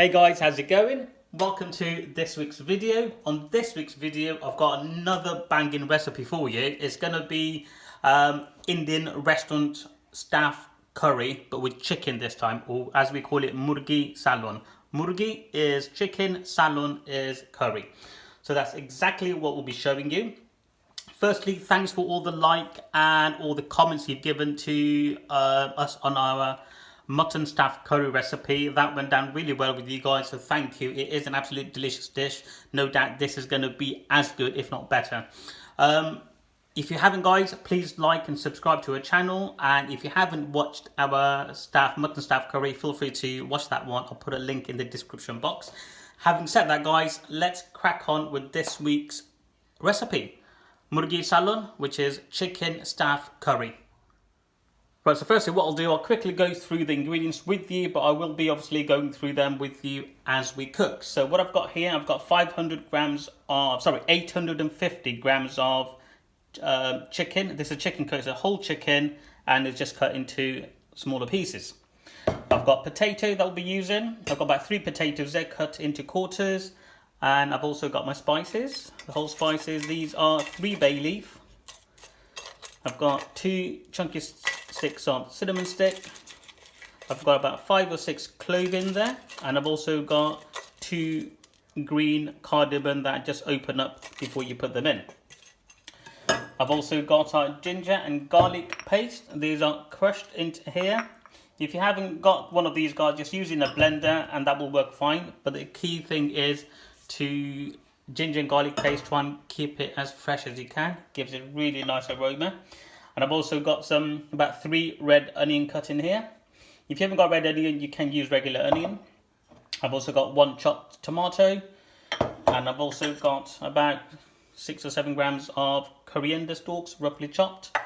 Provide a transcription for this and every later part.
Hey guys, how's it going? Welcome to this week's video. On this week's video, I've got another banging recipe for you. It's going to be Indian restaurant staff curry, but with chicken this time, or as we call it, Murgi Salan. Murgi is chicken, Salan is curry. So that's exactly what we'll be showing you. Firstly, thanks for all the like and all the comments you've given to us on our mutton staff curry recipe. That went down really well with you guys, so thank you. It is an absolute delicious dish. No doubt this is going to be as good, if not better. If you haven't, guys, please like and subscribe to our channel. And if you haven't watched our mutton staff curry, feel free to watch that one. I'll put a link in the description box. Having said that, guys, let's crack on with this week's recipe. Murgi Salan, which is chicken staff curry. Right, so firstly what I'll do, I'll quickly go through the ingredients with you, but I will be obviously going through them with you as we cook. So what I've got here, I've got 850 grams of chicken. This is chicken cut, it's a whole chicken and it's just cut into smaller pieces. I've got potato that I'll be using. I've got about 3 potatoes there cut into quarters. And I've also got my spices, the whole spices. These are 3 bay leaf. I've got 2 chunky sticks of cinnamon stick. I've got about 5 or 6 clove in there. And I've also got 2 green cardamom that just open up before you put them in. I've also got our ginger and garlic paste. These are crushed into here. If you haven't got one of these, guys, just using a blender and that will work fine. But the key thing is to ginger and garlic paste, try and keep it as fresh as you can. Gives it really nice aroma. And I've also got about 3 red onion cut in here. If you haven't got red onion, you can use regular onion. I've also got 1 chopped tomato. And I've also got about 6 or 7 grams of coriander stalks, roughly chopped.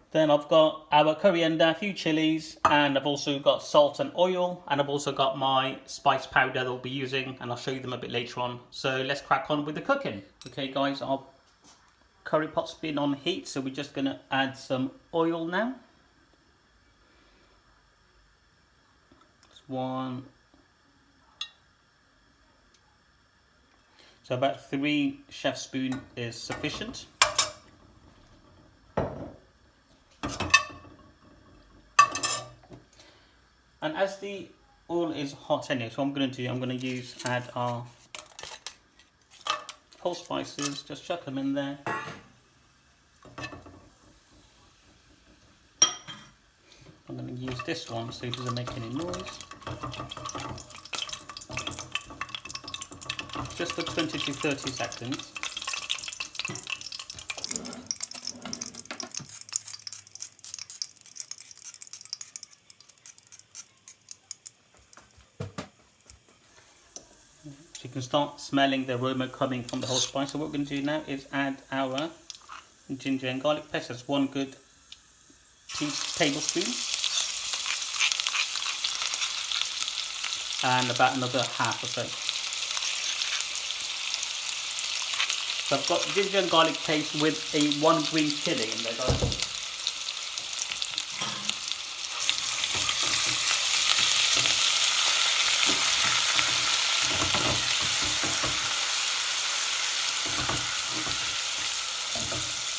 Then I've got our coriander, a few chilies, and I've also got salt and oil, and I've also got my spice powder that I'll be using, and I'll show you them a bit later on. So let's crack on with the cooking. Okay guys, our curry pot's been on heat, so we're just going to add some oil now. Just 1. So about 3 chef spoon is sufficient. And as the oil is hot anyway, so what I'm going to add our whole spices, just chuck them in there. I'm going to use this one so it doesn't make any noise. Just for 20 to 30 seconds. You can start smelling the aroma coming from the whole spice. So what we're going to do now is add our ginger and garlic paste. That's 1 good tablespoon. And about another half or so. So I've got ginger and garlic paste with a 1 green chili in there, guys.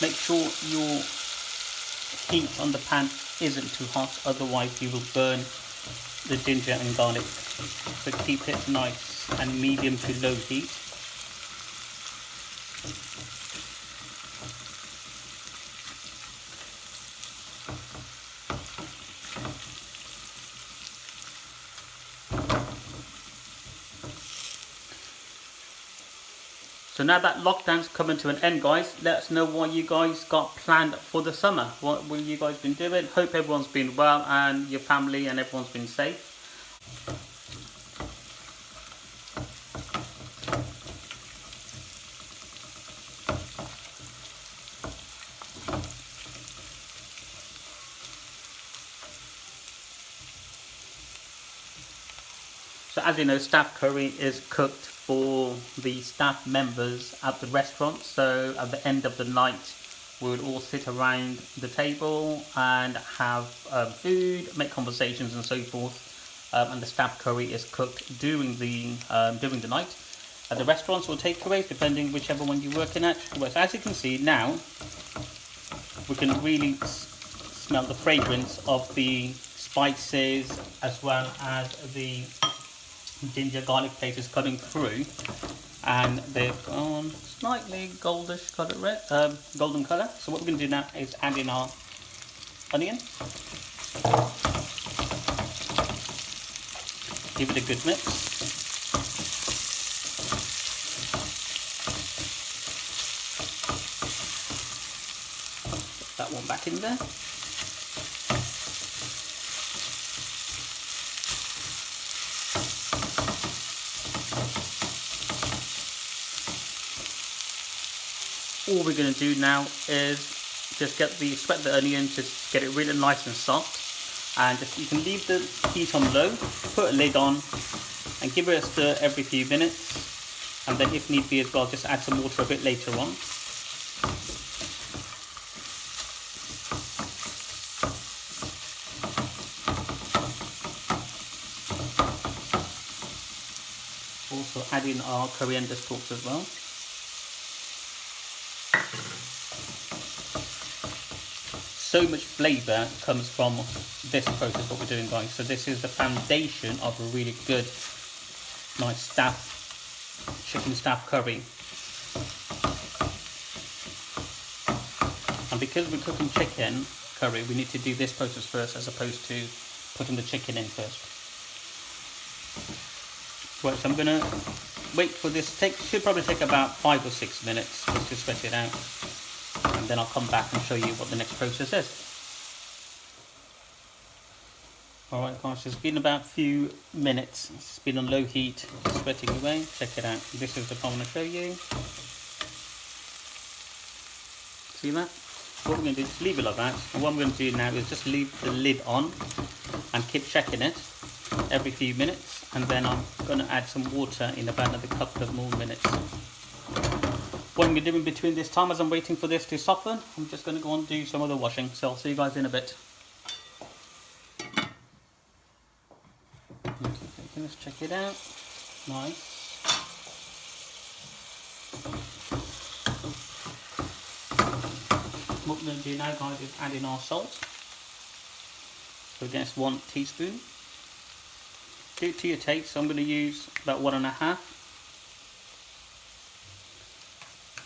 Make sure your heat on the pan isn't too hot, otherwise you will burn the ginger and garlic. So keep it nice and medium to low heat. So now that lockdown's coming to an end, guys, let us know what you guys got planned for the summer. What will you guys been doing? Hope everyone's been well and your family and everyone's been safe. So as you know, staff curry is cooked for the staff members at the restaurant. So at the end of the night, we would all sit around the table and have food, make conversations and so forth. and the staff curry is cooked during the night. At the restaurants or takeaways, depending whichever one you're working at. But as you can see now, we can really smell the fragrance of the spices as well as the ginger garlic paste is coming through, and they've gone slightly goldish colour, golden colour. So what we're going to do now is add in our onion. Give it a good mix. Put that one back in there. All we're going to do now is just sweat the onion, just get it really nice and soft, and just, you can leave the heat on low, put a lid on, and give it a stir every few minutes, and then if need be as well, just add some water a bit later on. Also add in our coriander stalks as well. So much flavour comes from this process, what we're doing, guys. So this is the foundation of a really good, nice chicken staff curry. And because we're cooking chicken curry, we need to do this process first as opposed to putting the chicken in first. Right, so I'm going to wait for this. Should probably take about 5 or 6 minutes just to sweat it out. And then I'll come back and show you what the next process is. Alright guys, it's been about a few minutes. It's been on low heat, sweating away. Check it out. This is the part I want to show you. See that? What we're going to do is leave it like that. And what I'm going to do now is just leave the lid on and keep checking it every few minutes. And then I'm going to add some water in about another couple of more minutes. What I'm going to do in between this time, as I'm waiting for this to soften, I'm just going to go and do some other washing. So I'll see you guys in a bit. Okay, let's check it out. Nice. What we're going to do now, guys, is add in our salt. So again, it's 1 teaspoon. Do it to your taste. So I'm going to use about 1.5.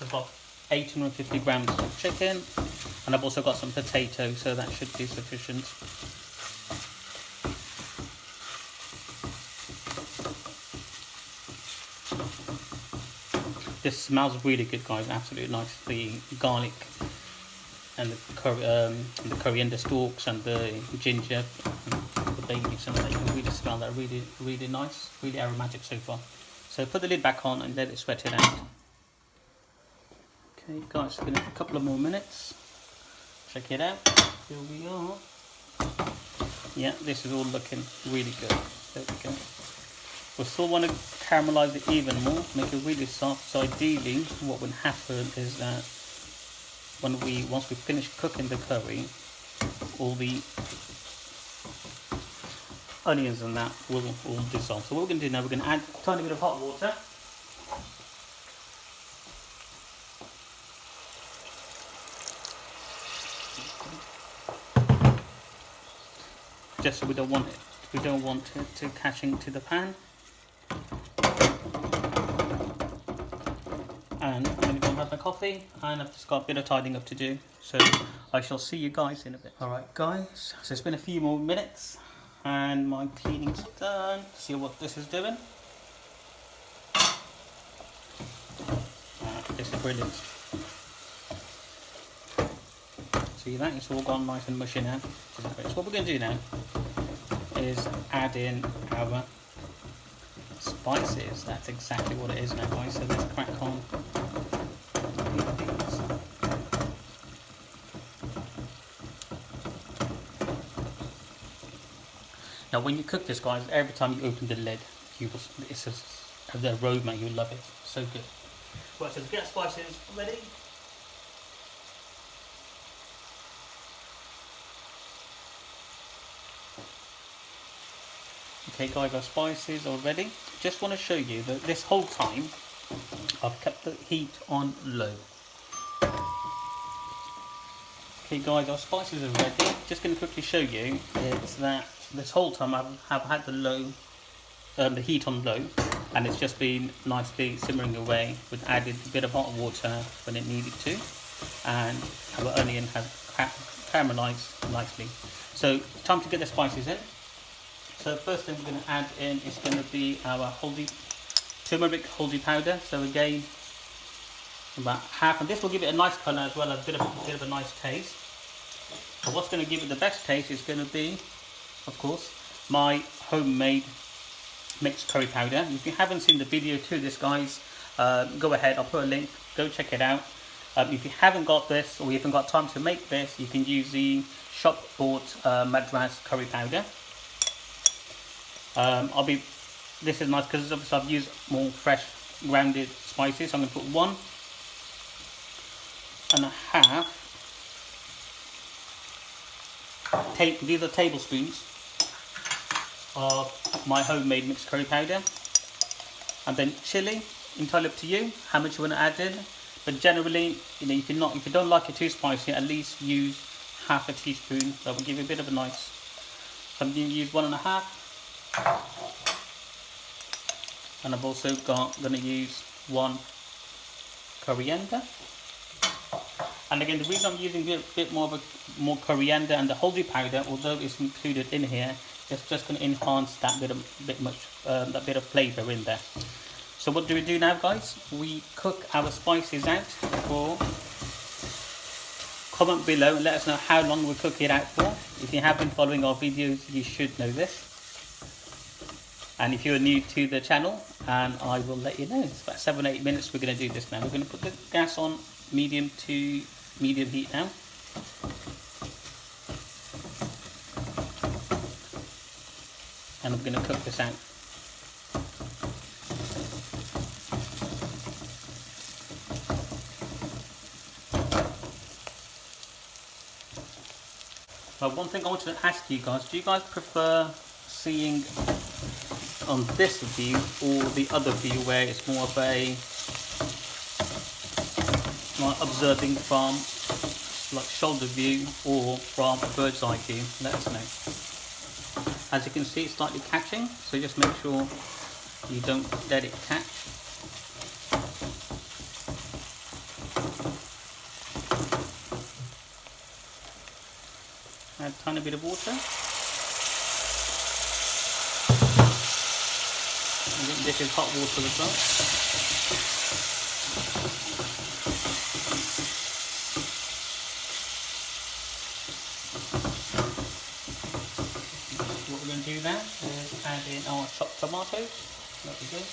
I've got 850 grams of chicken, and I've also got some potatoes, so that should be sufficient. This smells really good, guys. Absolutely nice. The garlic and the coriander stalks and the ginger and the bay leaves, and you can really smell that. Really, really nice. Really aromatic so far. So put the lid back on and let it sweat it out. Okay guys, it's been a couple of more minutes. Check it out. Here we are. Yeah, this is all looking really good. There we go. We still want to caramelise it even more, make it really soft. So ideally, what would happen is that once we finish cooking the curry, all the onions and that will all dissolve. So what we're going to do now, we're going to add a tiny bit of hot water. Just so we don't want it to catch into the pan. And I'm going to go and have my coffee, and I've just got a bit of tidying up to do. So I shall see you guys in a bit. Alright guys, so it's been a few more minutes and my cleaning's done. See what this is doing. This is brilliant. See that? It's all gone nice and mushy now. So what we're going to do now is add in our spices. That's exactly what it is now, guys. So let's crack on. Now when you cook this, guys, every time you open the lid, it's the aroma, you'll love it. So good. Right, so the get spices ready. Okay guys, our spices are ready. Just want to show you that this whole time I've kept the heat on low. Okay guys, our spices are ready. Just going to quickly show you is that this whole time I've had the heat on low, and it's just been nicely simmering away. With added a bit of hot water when it needed to, and our onion has caramelized nicely. So time to get the spices in. So first thing we're going to add in is going to be our turmeric haldi powder. So again, about half, and this will give it a nice colour as well as a bit of a nice taste. But what's going to give it the best taste is going to be, of course, my homemade mixed curry powder. If you haven't seen the video to this, guys, go ahead, I'll put a link, go check it out. If you haven't got this, or you haven't got time to make this, you can use the shop bought Madras curry powder. This is nice because obviously I've used more fresh grounded spices. So I'm going to put 1.5. These are tablespoons of my homemade mixed curry powder. And then chili, entirely up to you how much you want to add in. But generally, you know, if you don't like it too spicy, at least use half a teaspoon. That will give you a bit of a nice. So I'm going to use 1.5. And I've also going to use 1 coriander. And again, the reason I'm using a bit more coriander and the haldi powder, although it's included in here, it's just going to enhance that bit of flavour in there. So what do we do now, guys? We cook our spices out for. Comment below and let us know how long we cook it out for. If you have been following our videos, you should know this. And if you're new to the channel, and I will let you know, it's about 7-8 minutes we're going to do this now. We're going to put the gas on medium to medium heat now. And I'm going to cook this out. Well, one thing I wanted to ask you guys, do you guys prefer seeing on this view or the other view where it's more of a like observing from like shoulder view or from a bird's eye view? Let us know. As you can see, it's slightly catching, so just make sure you don't let it catch. Add a tiny bit of water. This is hot water as well. What we're going to do now is add in our chopped tomatoes. That'll be good.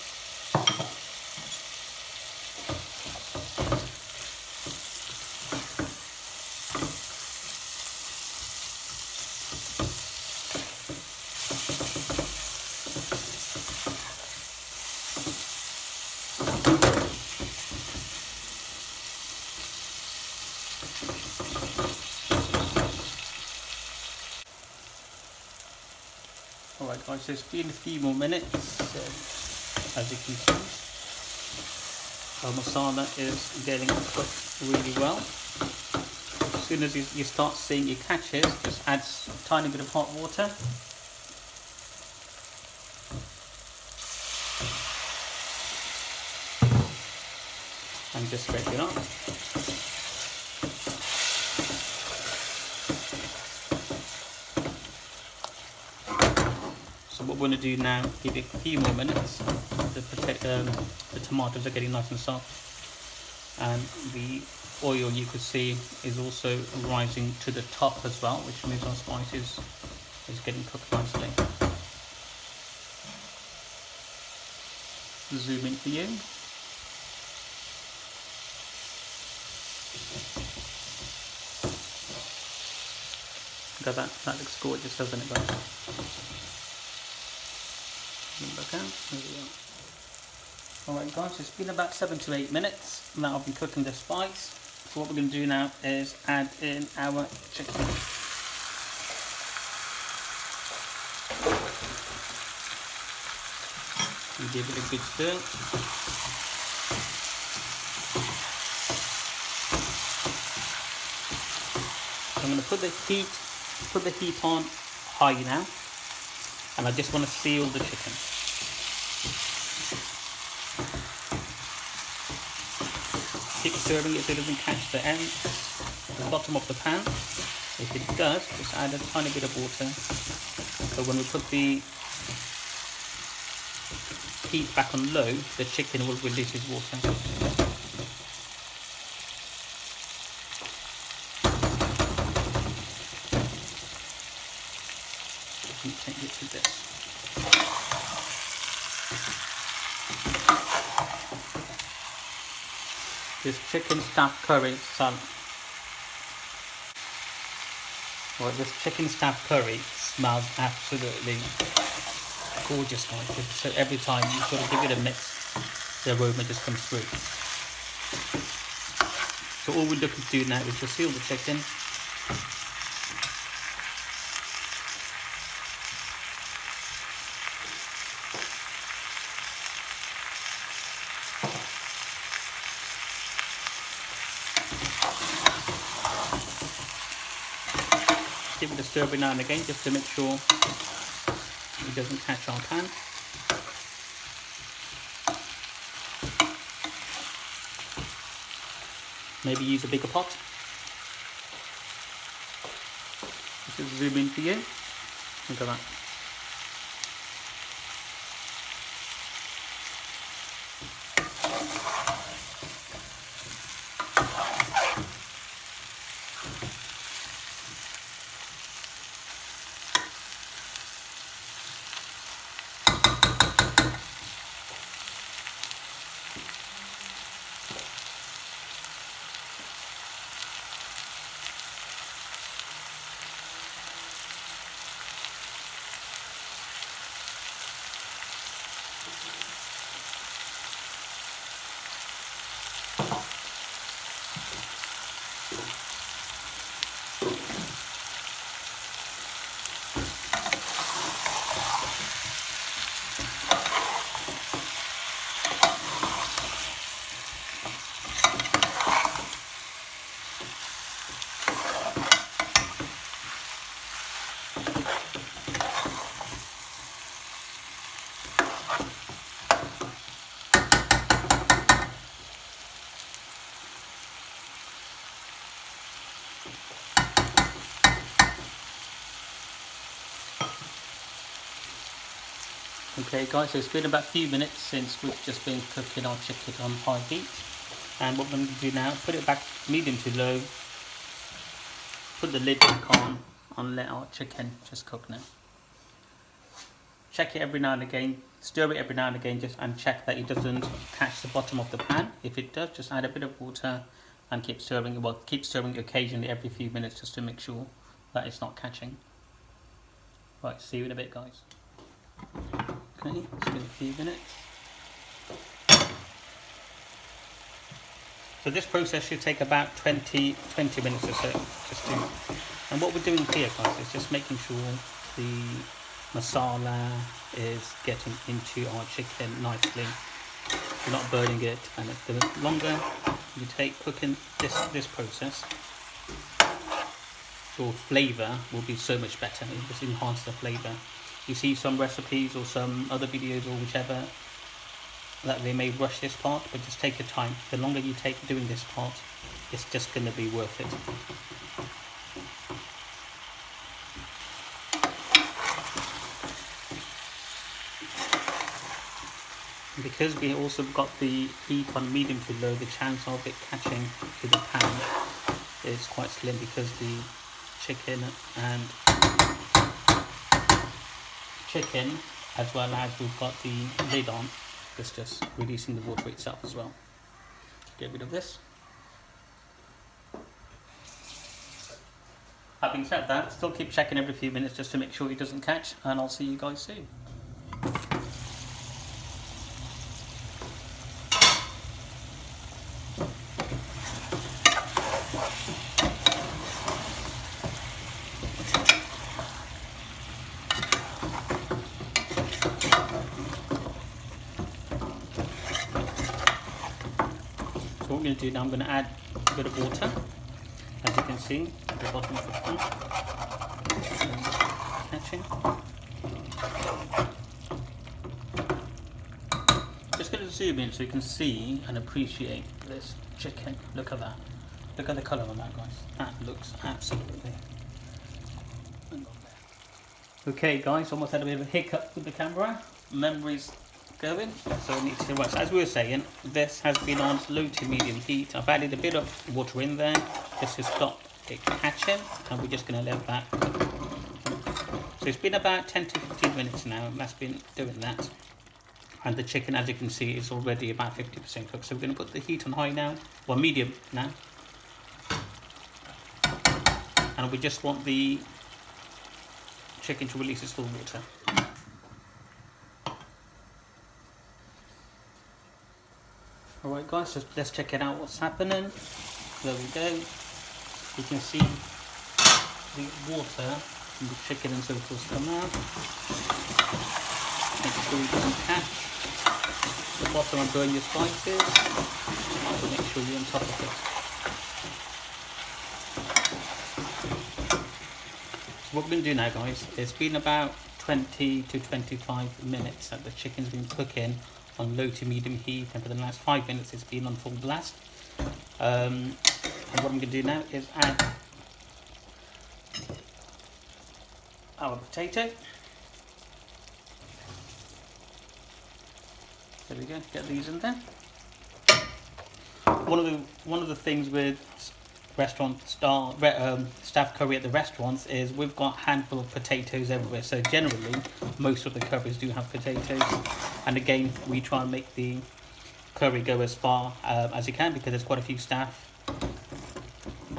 Alright guys, so it's been a few more minutes, as you can see. Our masala is getting cooked really well. As soon as you start seeing it catches, just add a tiny bit of hot water. And just spread it up. What we're going to do now, give it a few more minutes. The tomatoes are getting nice and soft, and the oil you could see is also rising to the top as well, which means our spices is getting cooked nicely. Zoom in for you. Because that looks gorgeous, doesn't it, guys? Alright guys, it's been about 7 to 8 minutes now I've been cooking the spice. So what we're going to do now is add in our chicken. You give it a good stir. I'm going to put the heat on high now, and I just want to seal the chicken. Keep stirring it so it doesn't catch the end, the bottom of the pan. If it does, just add a tiny bit of water. So when we put the heat back on low, the chicken will release its water. Change it to this. This chicken stuffed curry salad. Well, this chicken stuffed curry smells absolutely gorgeous, guys. So every time you sort of give it a mix, the aroma just comes through. So all we're looking to do now is just seal the chicken. Give it a stir every now and again just to make sure it doesn't catch our pan. Maybe use a bigger pot. Just zoom in for you. Look at that. Okay guys, so it's been about a few minutes since we've just been cooking our chicken on high heat, and what we're going to do now, put it back medium to low, put the lid back on and let our chicken just cook now. Check it every now and again, stir it every now and again, and check that it doesn't catch the bottom of the pan. If it does, just add a bit of water and keep stirring it. Well, keep stirring occasionally every few minutes just to make sure that it's not catching. Right, see you in a bit guys. Okay, let's give it a few minutes. So this process should take about 20 minutes or so. And what we're doing here guys is just making sure the masala is getting into our chicken nicely. We're not burning it, and the longer you take cooking this process, your flavour will be so much better. It will just enhance the flavour. You see some recipes or some other videos or whichever that they may rush this part, but just take your time. The longer you take doing this part, it's just going to be worth it. Because we also got the heat on medium to low, the chance of it catching to the pan is quite slim, because the chicken as well as we've got the lid on, it's just releasing the water itself as well. Get rid of this. Having said that, still keep checking every few minutes just to make sure it doesn't catch, and I'll see you guys soon. going to do now, I'm going to add a bit of water, as you can see at the bottom of the pan. Catching. Just going to zoom in so you can see and appreciate this chicken. Look at that. Look at the colour on that, guys. That looks absolutely. Okay, guys, almost had a bit of a hiccup with the camera. Memory's going, so I need to rush. As we were saying, this has been on low to medium heat. I've added a bit of water in there just to stop it catching, and we're just going to let that. So it's been about 10 to 15 minutes now, and that's been doing that. And the chicken, as you can see, is already about 50% cooked. So we're going to put the heat on high now, well, medium now. And we just want the chicken to release its full water. Alright guys, so let's check it out what's happening. There we go. You can see the water from the chicken and so forth come out. Make sure you don't catch the bottom and burn your spices. So make sure you're on top of it. So what we're going to do now, guys, it's been about 20 to 25 minutes that the chicken's been cooking on low to medium heat, and for the last 5 minutes it's been on full blast. And what I'm going to do now is add our potato. There we go, get these in there. One of the things with staff curry at the restaurants is we've got a handful of potatoes everywhere, so generally most of the curries do have potatoes, and again we try and make the curry go as far as you can because there's quite a few staff,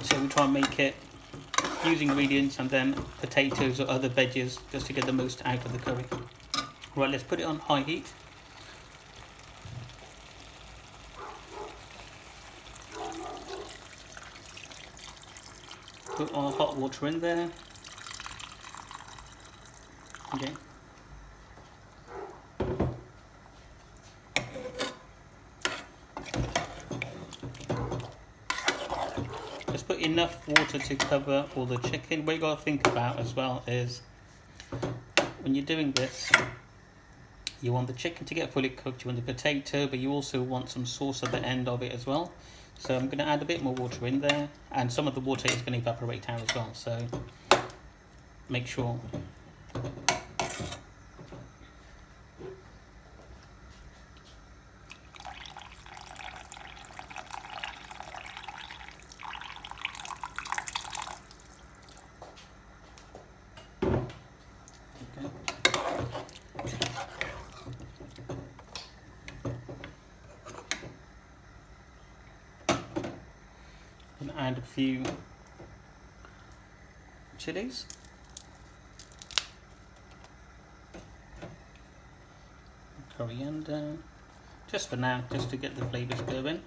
so we try and make it using ingredients and then potatoes or other veggies just to get the most out of the curry. Right, let's put it on high heat. Put our hot water in there. Okay. Just put enough water to cover all the chicken. What you got to think about as well is when you're doing this, you want the chicken to get fully cooked, you want the potato, but you also want some sauce at the end of it as well. So I'm going to add a bit more water in there, and some of the water is going to evaporate out as well, so make sure. And add a few chilies. Coriander. Just for now, just to get the flavours going.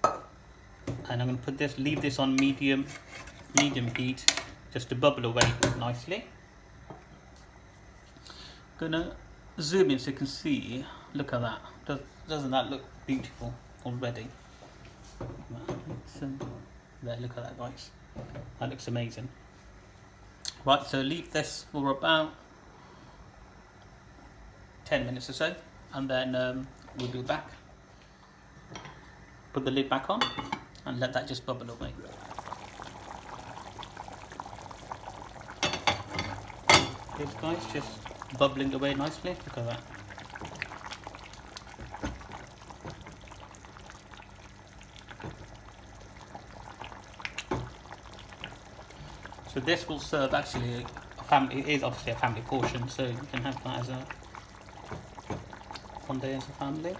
And I'm going to put this, leave this on medium heat, just to bubble away nicely. Gonna zoom in so you can see. Look at that. Doesn't that look beautiful already? There, look at that, guys. That looks amazing. Right, so leave this for about 10 minutes or so, and then we'll be back. Put the lid back on and let that just bubble away. This, guys, just bubbling away nicely. Look at that. So this will serve actually a family. It is obviously a family portion, so you can have that as a one day as a family.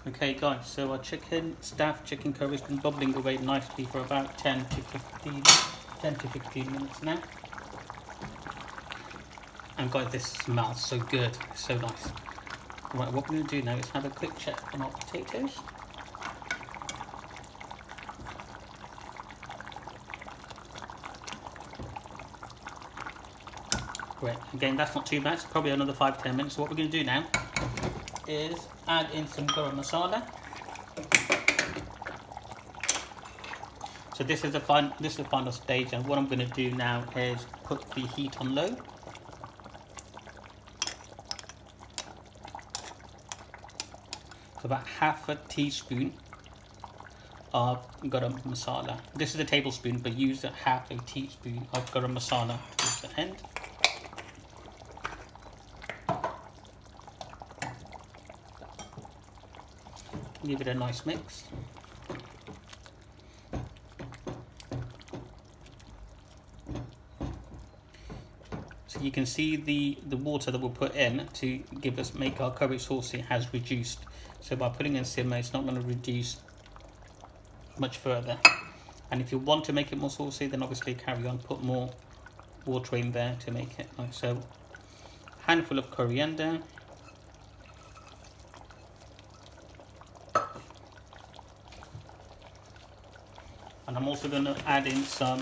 Okay guys, so our staff chicken curry has been bubbling away nicely for about 10 to 15 minutes now. And guys, this smells so good, so nice. Right, what we're going to do now is have a quick check on our potatoes. Great. Again, that's not too bad. It's probably another 5-10 minutes. So what we're going to do now is add in some garam masala. So this is the final stage, and what I'm going to do now is put the heat on low. So about half a teaspoon of garam masala. This is a tablespoon, but use half a teaspoon of garam masala at the end. Give it a nice mix. So you can see the water that we'll put in to make our curry saucy has reduced. So by putting in simmer, it's not going to reduce much further. And if you want to make it more saucy, then obviously carry on, put more water in there to make it nice. So handful of coriander. And I'm also going to add in a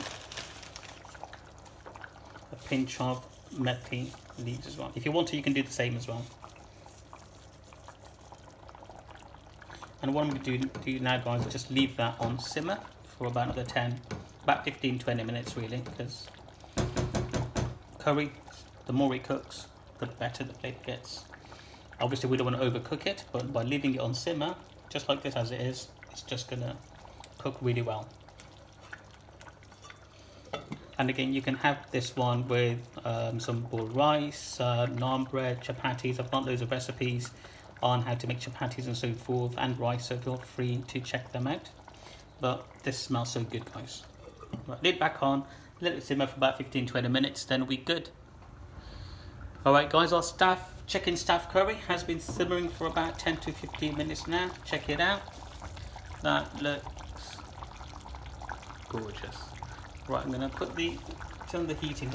pinch of methi leaves as well. If you want to, you can do the same as well. And what I'm going to do now, guys, is just leave that on simmer for about another 15-20 minutes really, because curry, the more it cooks, the better the flavor gets. Obviously we don't want to overcook it, but by leaving it on simmer, just like this as it is, it's just going to cook really well. And again, you can have this one with some boiled rice, naan bread, chapatis. I've got loads of recipes on how to make chapatis and so forth, and rice, so feel free to check them out. But this smells so good, guys. Right, lid back on, let it simmer for about 15-20 minutes, then it'll be good. Alright guys, our chicken staff curry has been simmering for about 10 to 15 minutes now. Check it out. That looks gorgeous. Right, I'm going to turn the heat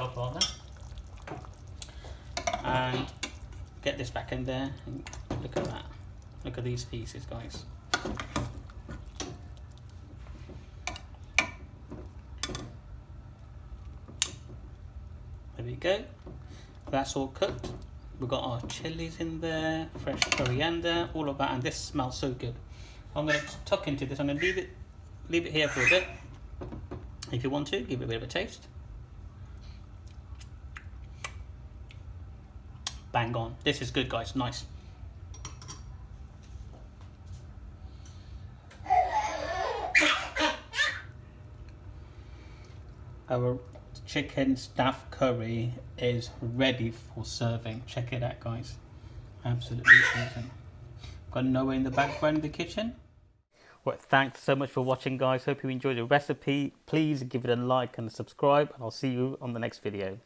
off rather, and get this back in there. And look at that. Look at these pieces, guys. There we go. That's all cooked. We've got our chilies in there, fresh coriander, all of that, and this smells so good. I'm going to tuck into this. I'm going to leave it here for a bit. If you want to, give it a bit of a taste. Bang on. This is good, guys. Nice. Our chicken staff curry is ready for serving. Check it out, guys. Absolutely amazing. Got Noah in the background in the kitchen. Well, thanks so much for watching, guys. Hope you enjoyed the recipe. Please give it a like and subscribe, and I'll see you on the next video.